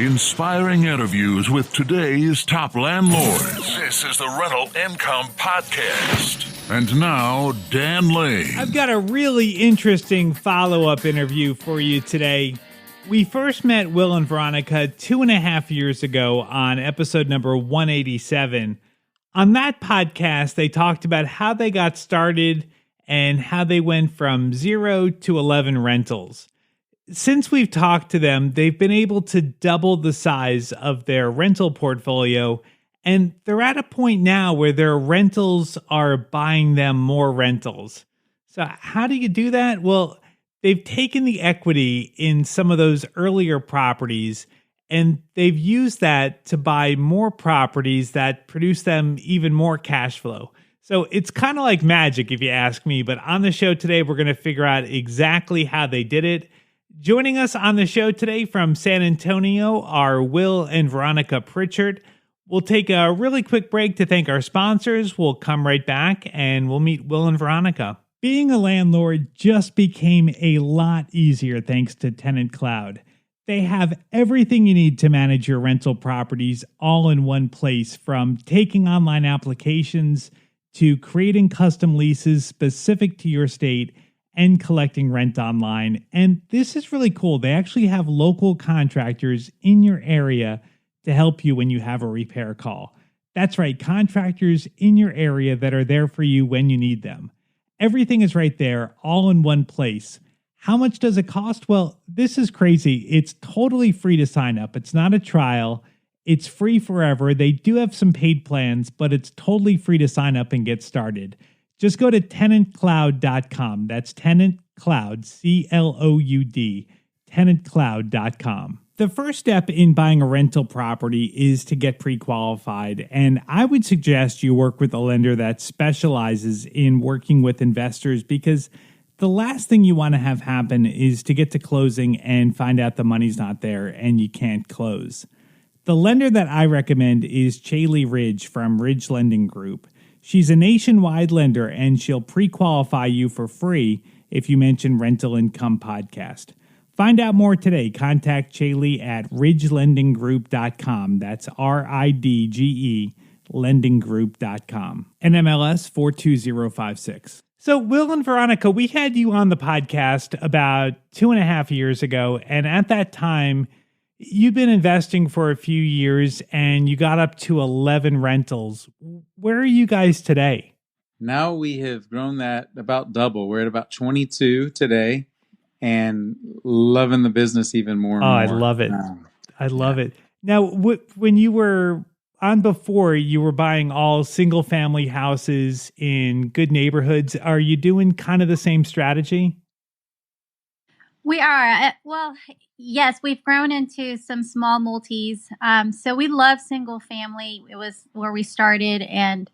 Inspiring interviews with today's top landlords. This is the Rental Income Podcast. And now, Dan Lane. I've got a really interesting follow-up interview for you today. We first met Will and Veronica 2.5 years ago on episode number 187. On that podcast, they talked about how they got started and how they went from 0 to 11 rentals. Since we've talked to them, they've been able to double the size of their rental portfolio, and they're at a point now where their rentals are buying them more rentals. So how do you do that? Well, they've taken the equity in some of those earlier properties, and they've used that to buy more properties that produce them even more cash flow. So it's kind of like magic, if you ask me. But on the show today, we're going to figure out exactly how they did it. Joining us on the show today from San Antonio are Will and Veronica Pritchett. We'll take a really quick break to thank our sponsors. We'll come right back and we'll meet Will and Veronica. Being a landlord just became a lot easier thanks to Tenant Cloud. They have everything you need to manage your rental properties all in one place, from taking online applications to creating custom leases specific to your state and collecting rent online. And this is really cool. They actually have local contractors in your area to help you when you have a repair call. That's right, contractors in your area that are there for you when you need them. Everything is right there, all in one place. How much does it cost? Well, this is crazy. It's totally free to sign up. It's not a trial. It's free forever. They do have some paid plans, but it's totally free to sign up and get started. Just go to tenantcloud.com. That's Tenant Cloud, C-L-O-U-D, tenantcloud.com. The first step in buying a rental property is to get pre-qualified, and I would suggest you work with a lender that specializes in working with investors, because the last thing you want to have happen is to get to closing and find out the money's not there and you can't close. The lender that I recommend is Chaley Ridge from Ridge Lending Group. She's a nationwide lender, and she'll pre-qualify you for free if you mention Rental Income Podcast. Find out more today. Contact Chaley at ridgelendinggroup.com. That's R-I-D-G-E, lendinggroup.com. NMLS 42056. So, Will and Veronica, we had you on the podcast about 2.5 years ago, and at that time, you've been investing for a few years and you got up to 11 rentals. Where are you guys today? Now we have grown that about double. We're at about 22 today and loving the business even more and more. I love it. I love it. Now, when you were on before, you were buying all single family houses in good neighborhoods. Are you doing kind of the same strategy? We are. Well, yes, we've grown into some small multis. So we love single family. It was where we started, and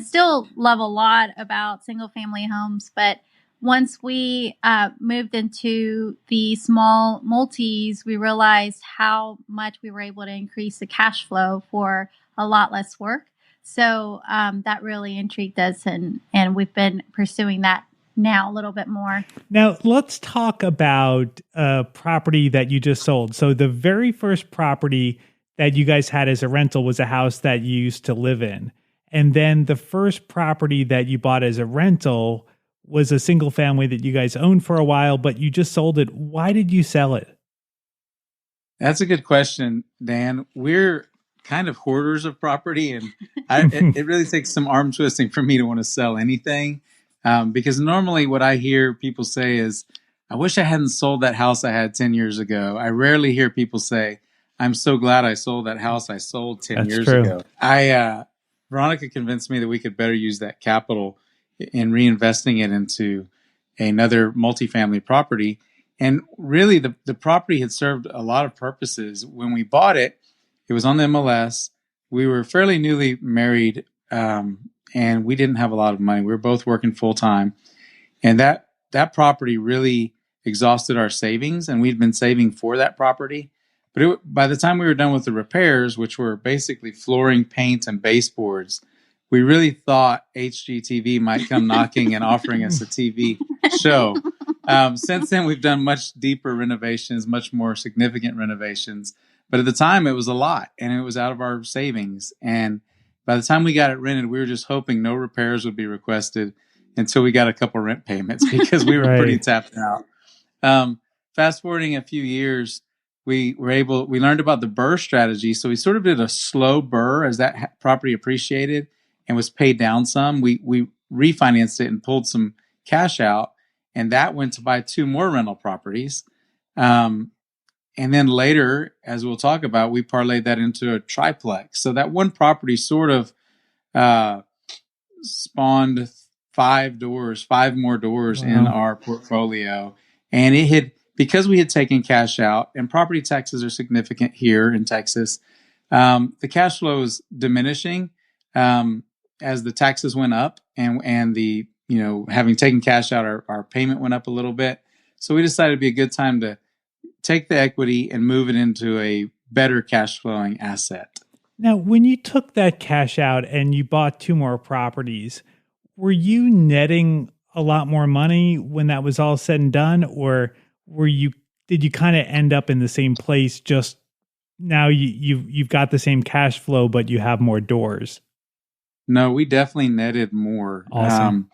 still love a lot about single family homes. But once we moved into the small multis, we realized how much we were able to increase the cash flow for a lot less work. So that really intrigued us, and we've been pursuing that now a little bit more. Now, let's talk about a property that you just sold. So the very first property that you guys had as a rental was a house that you used to live in. And then the first property that you bought as a rental was a single family that you guys owned for a while, but you just sold it. Why did you sell it? That's a good question, Dan. We're kind of hoarders of property, and it really takes some arm twisting for me to want to sell anything. Because normally what I hear people say is, I wish I hadn't sold that house I had 10 years ago. I rarely hear people say, I'm so glad I sold that house I sold 10 years ago. Veronica convinced me that we could better use that capital in reinvesting it into another multifamily property. And really, the property had served a lot of purposes. When we bought it, it was on the MLS. We were fairly newly married, and we didn't have a lot of money. We were both working full time. And that property really exhausted our savings, and we'd been saving for that property. But by the time we were done with the repairs, which were basically flooring, paint, and baseboards, we really thought HGTV might come knocking and offering us a TV show. Since then, we've done much deeper renovations, much more significant renovations. But at the time, it was a lot, and it was out of our savings. And by the time we got it rented, we were just hoping no repairs would be requested until we got a couple rent payments because we were pretty Right. tapped out. Fast forwarding a few years, we learned about the BRRRR strategy. So we sort of did a slow BRRRR as that property appreciated and was paid down some. We refinanced it and pulled some cash out, and that went to buy 2 more rental properties. And then later, as we'll talk about, we parlayed that into a triplex. So that one property sort of spawned 5 more doors in our portfolio. And it had, because we had taken cash out, and property taxes are significant here in Texas, the cash flow is diminishing as the taxes went up, and the, having taken cash out, our payment went up a little bit. So we decided it'd be a good time to take the equity and move it into a better cash flowing asset. Now, when you took that cash out and you bought 2 more properties, were you netting a lot more money when that was all said and done, or did you kind of end up in the same place? Just now you've got the same cash flow, but you have more doors. No, we definitely netted more. Awesome.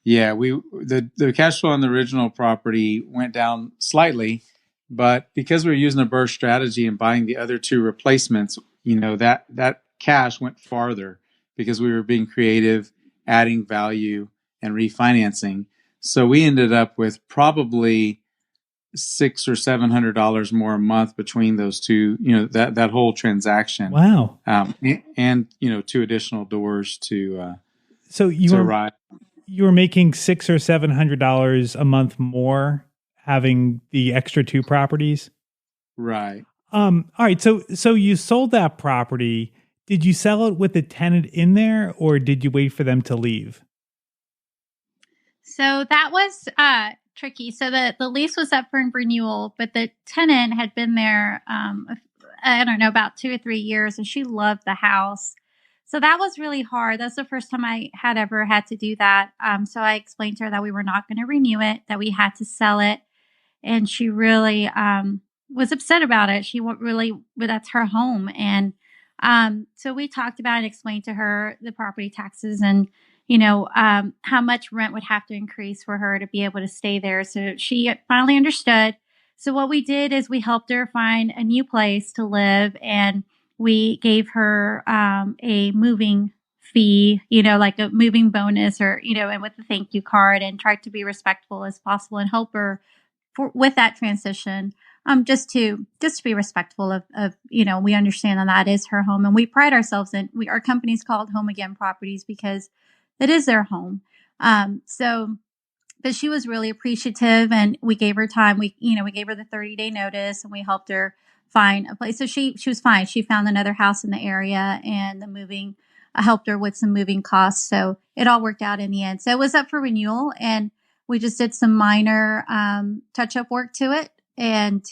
The cash flow on the original property went down slightly, but because we were using a BRRRR strategy and buying the other 2 replacements, that cash went farther because we were being creative, adding value, and refinancing. So we ended up with probably $600 or $700 more a month between those 2. That whole transaction. Wow. And 2 additional doors to so you to were ride. You were making $600 or $700 a month more having the extra 2 properties. Right. All right. So you sold that property. Did you sell it with the tenant in there, or did you wait for them to leave? So that was tricky. So the lease was up for renewal, but the tenant had been there, I don't know, about 2 or 3 years, and she loved the house. So that was really hard. That's the first time I had ever had to do that. So I explained to her that we were not going to renew it, that we had to sell it. And she really was upset about it. That's her home. And so we talked about it and explained to her the property taxes and, how much rent would have to increase for her to be able to stay there. So she finally understood. So what we did is we helped her find a new place to live, and we gave her a moving fee, like a moving bonus, or, and with a thank you card, and tried to be respectful as possible and help her with that transition. Just to be respectful of, we understand that is her home, and we pride ourselves in, our company's called Home Again Properties because it is their home. But she was really appreciative, and we gave her time. We gave her the 30-day notice, and we helped her find a place. So she was fine. She found another house in the area, and I helped her with some moving costs. So it all worked out in the end. So it was up for renewal, and we just did some minor touch-up work to it, and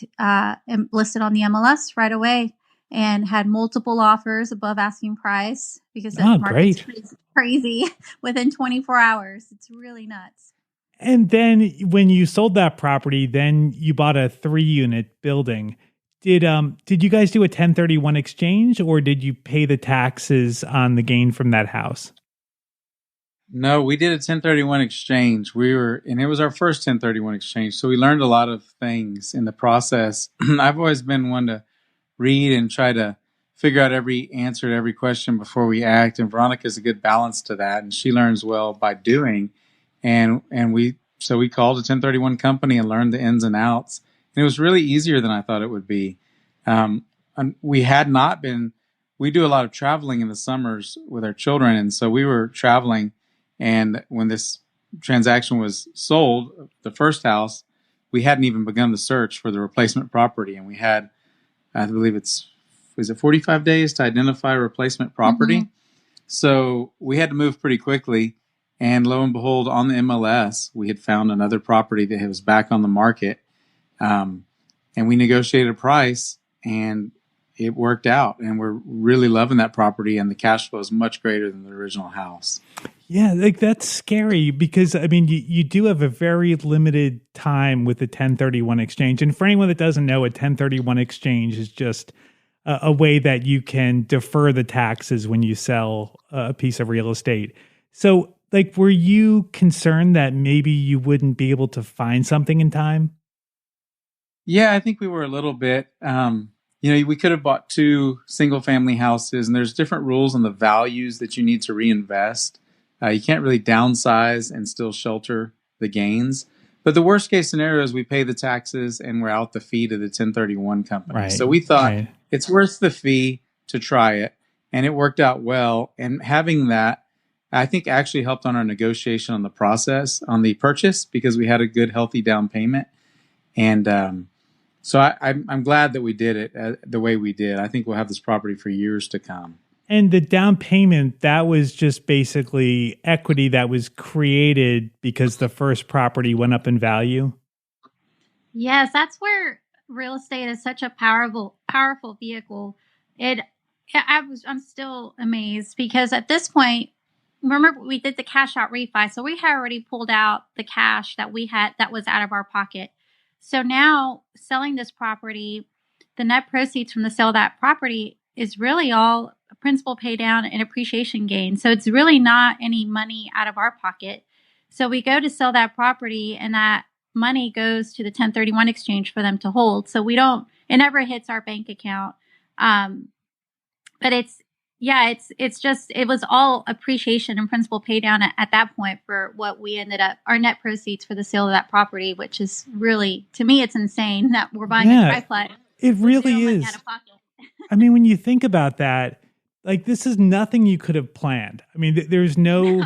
listed on the MLS right away, and had multiple offers above asking price because the market's crazy within 24 hours. It's really nuts. And then when you sold that property, then you bought a 3-unit building. Did you guys do a 1031 exchange, or did you pay the taxes on the gain from that house? No, we did a 1031 exchange. And it was our first 1031 exchange. So we learned a lot of things in the process. I've always been one to read and try to figure out every answer to every question before we act. And Veronica's a good balance to that. And she learns well by doing. And we called a 1031 company and learned the ins and outs. And it was really easier than I thought it would be. We do a lot of traveling in the summers with our children. And so we were traveling. And when this transaction was sold, the first house, we hadn't even begun the search for the replacement property. And we had, I believe was it 45 days to identify a replacement property? Mm-hmm. So we had to move pretty quickly. And lo and behold, on the MLS, we had found another property that was back on the market. And we negotiated a price, and it worked out. And we're really loving that property, and the cash flow is much greater than the original house. Yeah, like that's scary because, I mean, you do have a very limited time with the 1031 exchange. And for anyone that doesn't know, a 1031 exchange is just a way that you can defer the taxes when you sell a piece of real estate. So, like, were you concerned that maybe you wouldn't be able to find something in time? Yeah, I think we were a little bit. We could have bought two single family houses, and there's different rules on the values that you need to reinvest. You can't really downsize and still shelter the gains. But the worst case scenario is we pay the taxes and we're out the fee to the 1031 company. Right. So we thought Right. it's worth the fee to try it, and it worked out well. And having that, I think, actually helped on our negotiation on the process on the purchase because we had a good, healthy down payment. And so I'm glad that we did it the way we did. I think we'll have this property for years to come. And the down payment, that was just basically equity that was created because the first property went up in value. Yes, that's where real estate is such a powerful vehicle. I'm still amazed because at this point, remember we did the cash out refi, so we had already pulled out the cash that we had that was out of our pocket. So now selling this property, the net proceeds from the sale of that property is really all principal pay down and appreciation gain. So it's really not any money out of our pocket. So we go to sell that property and that money goes to the 1031 exchange for them to hold. So it never hits our bank account. But it was all appreciation and principal pay down at that point for what we ended up, our net proceeds for the sale of that property, which is really, to me, it's insane that we're buying a triplex. It really is. Out of pocket. I mean, when you think about that, like, this is nothing you could have planned. I mean, there's no.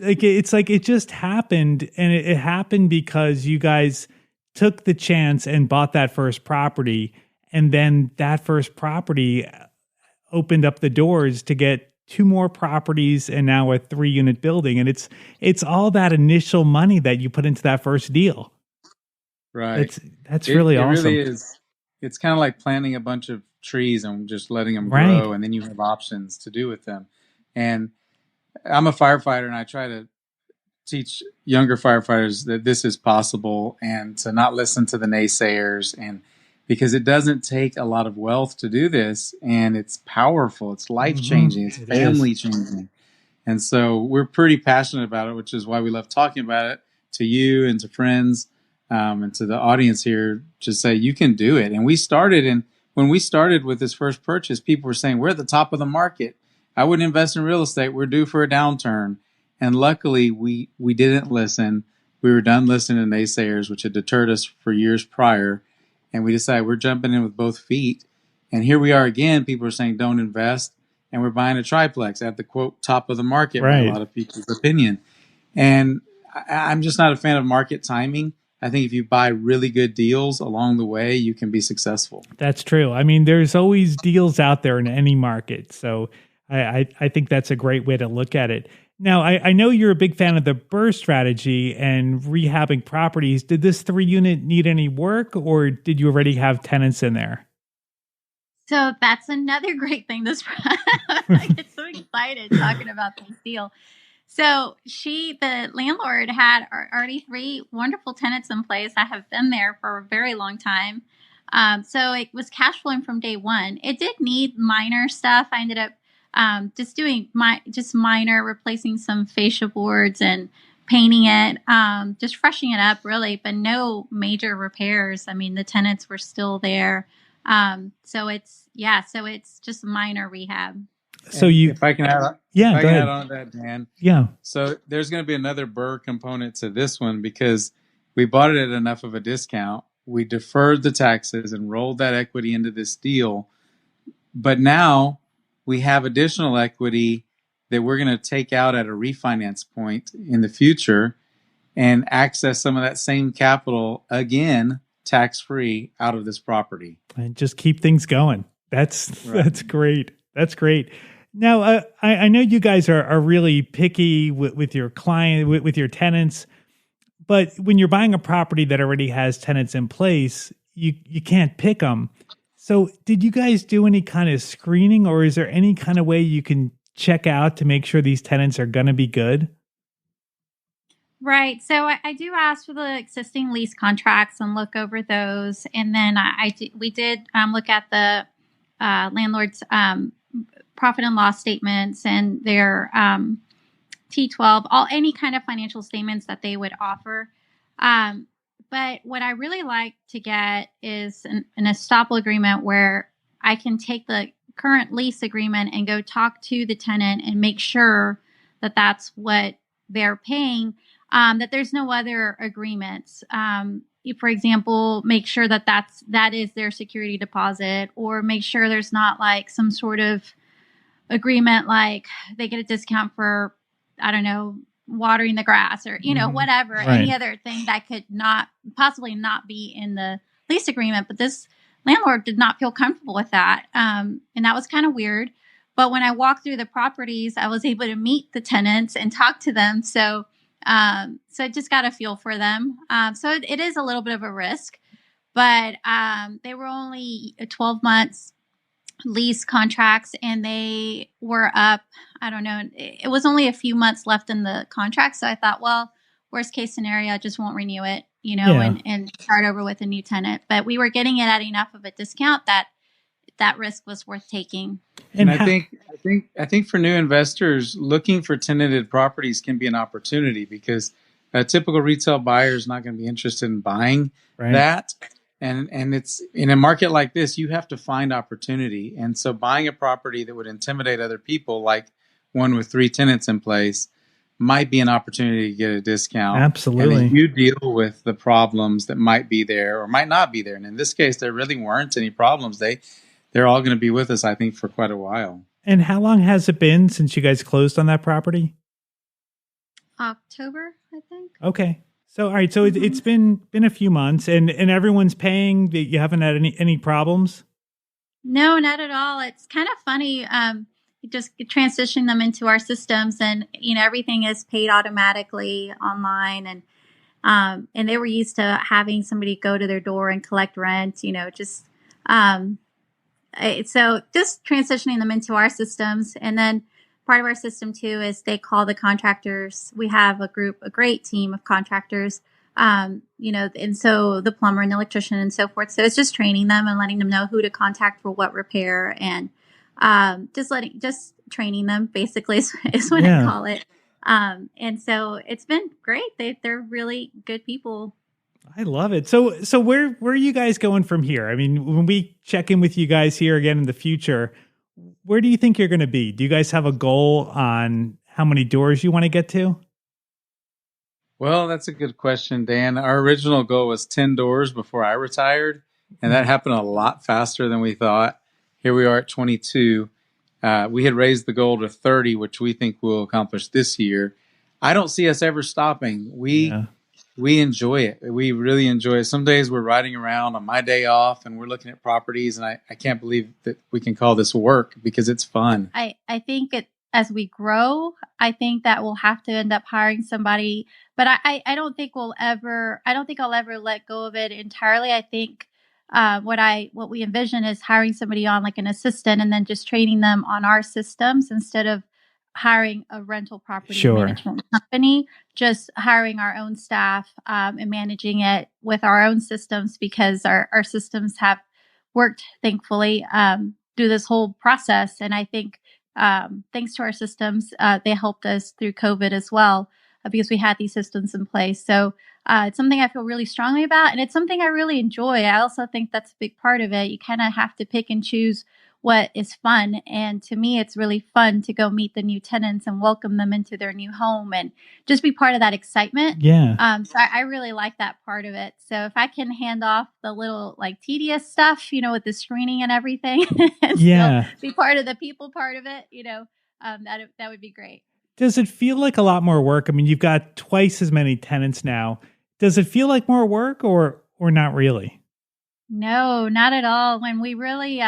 It's like it just happened, and it happened because you guys took the chance and bought that first property, and then that first property opened up the doors to get two more properties and now a 3-unit building. And it's all that initial money that you put into that first deal. Right. That's really awesome. It really is. It's kind of like planting a bunch of trees and just letting them Right. grow, and then you have options to do with them. And I'm a firefighter, and I try to teach younger firefighters that this is possible and to not listen to the naysayers, and because it doesn't take a lot of wealth to do this, and it's powerful, it's life-changing, it's family-changing. And so we're pretty passionate about it, which is why we love talking about it to you and to friends and to the audience here, to say you can do it. And when we started with this first purchase, people were saying, we're at the top of the market. I wouldn't invest in real estate. We're due for a downturn. And luckily, we didn't listen. We were done listening to naysayers, which had deterred us for years prior. And we decided we're jumping in with both feet. And here we are again. People are saying, don't invest. And we're buying a triplex at the, quote, top of the market, right, by a lot of people's opinion. And I'm just not a fan of market timing. I think if you buy really good deals along the way, you can be successful. That's true. I mean, there's always deals out there in any market. So I think that's a great way to look at it. Now, I know you're a big fan of the BRRRR strategy and rehabbing properties. Did this 3-unit need any work, or did you already have tenants in there? So that's another great thing. I get so excited talking about this deal. So the landlord had already 3 wonderful tenants in place that have been there for a very long time. So it was cash flowing from day one. It did need minor stuff. I ended up just doing minor, replacing some fascia boards and painting it, just freshening it up really, but no major repairs. I mean, the tenants were still there. So it's just minor rehab. So if I can add add on to that, Dan. Yeah. So there's going to be another BRRRR component to this one because we bought it at enough of a discount. We deferred the taxes and rolled that equity into this deal. But now we have additional equity that we're going to take out at a refinance point in the future and access some of that same capital again, tax-free, out of this property. And just keep things going. That's great. That's great. Now, I know you guys are really picky with your client, with your tenants, but when you're buying a property that already has tenants in place, you can't pick them. So did you guys do any kind of screening, or is there any kind of way you can check out to make sure these tenants are going to be good? Right. So I do ask for the existing lease contracts and look over those. And then we did look at the landlords' profit and loss statements and their T12, any kind of financial statements that they would offer. But what I really like to get is an estoppel agreement where I can take the current lease agreement and go talk to the tenant and make sure that that's what they're paying, that there's no other agreements. For example, make sure that is their security deposit, or make sure there's not like some sort of agreement like they get a discount for, I don't know, watering the grass or, whatever, Right. any other thing that could possibly not be in the lease agreement. But this landlord did not feel comfortable with that. And that was kind of weird. But when I walked through the properties, I was able to meet the tenants and talk to them. So I just got a feel for them. So it is a little bit of a risk, but they were only 12 months lease contracts, and they were up, I don't know, it was only a few months left in the contract. So I thought, well, worst case scenario, I just won't renew it, and start over with a new tenant. But we were getting it at enough of a discount that risk was worth taking. And I think for new investors, looking for tenanted properties can be an opportunity, because a typical retail buyer is not going to be interested in buying that. And it's in a market like this, you have to find opportunity. And so buying a property that would intimidate other people, like one with 3 tenants in place, might be an opportunity to get a discount. Absolutely. And then you deal with the problems that might be there or might not be there. And in this case, there really weren't any problems. They're all going to be with us, I think, for quite a while. And how long has it been since you guys closed on that property? October, I think. Okay. So, all right. So it's been a few months, and everyone's paying. You haven't had any problems? No, not at all. It's kind of funny. Just transitioning them into our systems, and everything is paid automatically online, and they were used to having somebody go to their door and collect rent. So just transitioning them into our systems, and then part of our system too is they call the contractors. We have a great team of contractors, and so the plumber and the electrician and so forth. So it's just training them and letting them know who to contact for what repair, and just training them basically is what I call it. And so it's been great. They're really good people. I love it. So where are you guys going from here? I mean, when we check in with you guys here again in the future, where do you think you're going to be? Do you guys have a goal on how many doors you want to get to? Well, that's a good question, Dan. Our original goal was 10 doors before I retired, and that happened a lot faster than we thought. Here we are at 22. We had raised the goal to 30, which we think we'll accomplish this year. I don't see us ever stopping. We enjoy it. We really enjoy it. Some days we're riding around on my day off and we're looking at properties, and I can't believe that we can call this work, because it's fun. I think as we grow, I think that we'll have to end up hiring somebody, but I don't think I'll ever let go of it entirely. I think what we envision is hiring somebody on like an assistant, and then just training them on our systems instead of hiring a rental property management company, just hiring our own staff and managing it with our own systems, because our systems have worked, thankfully, through this whole process. And I think thanks to our systems, they helped us through COVID as well, because we had these systems in place. So it's something I feel really strongly about, and it's something I really enjoy. I also think that's a big part of it. You kind of have to pick and choose what is fun. And to me, it's really fun to go meet the new tenants and welcome them into their new home and just be part of that excitement. Yeah. So I really like that part of it. So if I can hand off the little like tedious stuff, with the screening and everything, and still be part of the people part of it, that would be great. Does it feel like a lot more work? I mean, you've got twice as many tenants now. Does it feel like more work or not really? No, not at all. When we really,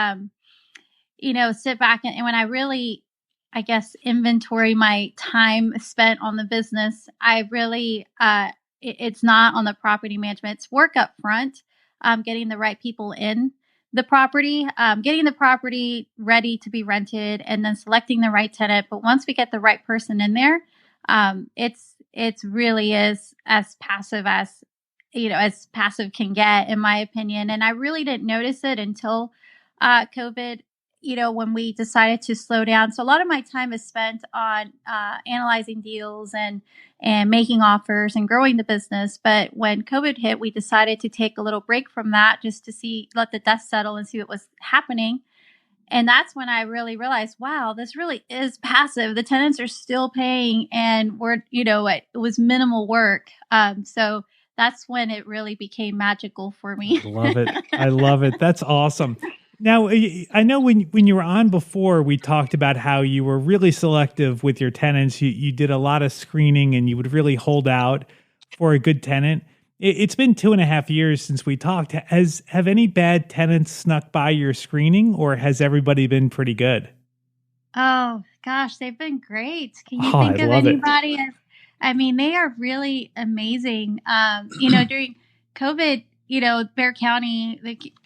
sit back and when I really, I guess, inventory my time spent on the business, I really, it's not on the property management. It's work up front, getting the right people in the property, getting the property ready to be rented, and then selecting the right tenant. But once we get the right person in there, it really is as passive as passive can get, in my opinion. And I really didn't notice it until COVID when we decided to slow down. So a lot of my time is spent on analyzing deals and making offers and growing the business. But when COVID hit, we decided to take a little break from that just to let the dust settle and see what was happening. And that's when I really realized, wow, this really is passive. The tenants are still paying, and it was minimal work. So that's when it really became magical for me. I love it. I love it. That's awesome. Now, I know when you were on before, we talked about how you were really selective with your tenants. You did a lot of screening, and you would really hold out for a good tenant. It's been 2.5 years since we talked. Have any bad tenants snuck by your screening, or has everybody been pretty good? Oh, gosh, they've been great. Can you think of anybody? They are really amazing. During COVID, Bexar County,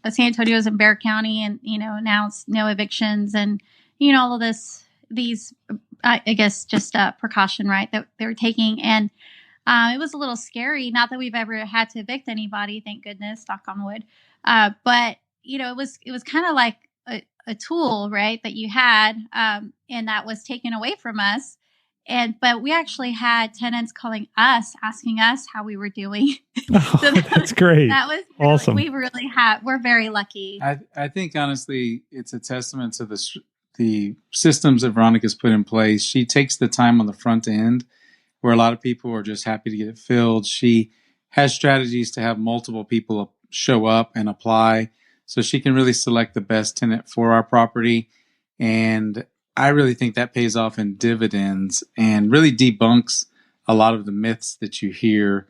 San Antonio's in Bexar County, and, announced no evictions and, all of these, I guess, just precaution, right, that they were taking. And it was a little scary. Not that we've ever had to evict anybody, thank goodness, knock on wood. But it was kind of like a tool, right, that you had, and that was taken away from us. But we actually had tenants calling us, asking us how we were doing. Oh, so that's great. That was awesome. We're very lucky. I think honestly, it's a testament to the systems that Veronica's put in place. She takes the time on the front end, where a lot of people are just happy to get it filled. She has strategies to have multiple people show up and apply, so she can really select the best tenant for our property. And I really think that pays off in dividends and really debunks a lot of the myths that you hear.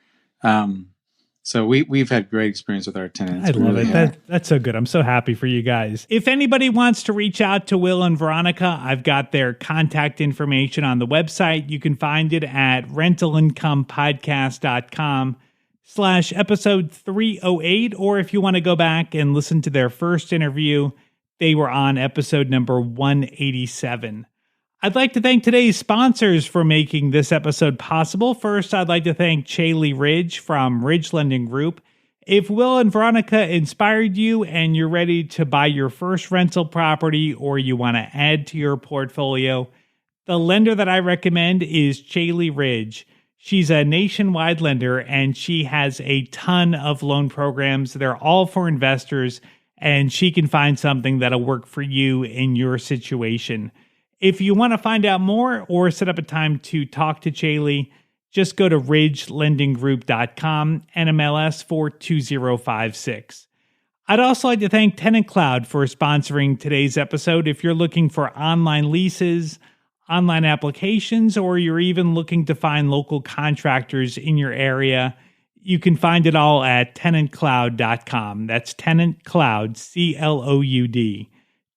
So we've had great experience with our tenants. I love it. That's so good. I'm so happy for you guys. If anybody wants to reach out to Will and Veronica, I've got their contact information on the website. You can find it at rentalincomepodcast.com/episode 308. Or if you want to go back and listen to their first interview, they were on episode number 187. I'd like to thank today's sponsors for making this episode possible. First, I'd like to thank Chaley Ridge from Ridge Lending Group. If Will and Veronica inspired you and you're ready to buy your first rental property or you want to add to your portfolio, the lender that I recommend is Chaley Ridge. She's a nationwide lender, and she has a ton of loan programs. They're all for investors, and she can find something that'll work for you in your situation. If you want to find out more or set up a time to talk to Chaley, just go to ridgelendinggroup.com, NMLS 42056. I'd also like to thank Tenant Cloud for sponsoring today's episode. If you're looking for online leases, online applications, or you're even looking to find local contractors in your area, you can find it all at tenantcloud.com. That's Tenant Cloud, CLOUD,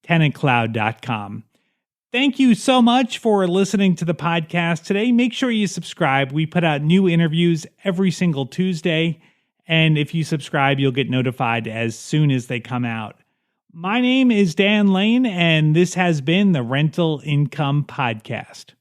tenantcloud.com. Thank you so much for listening to the podcast today. Make sure you subscribe. We put out new interviews every single Tuesday. And if you subscribe, you'll get notified as soon as they come out. My name is Dan Lane, and this has been the Rental Income Podcast.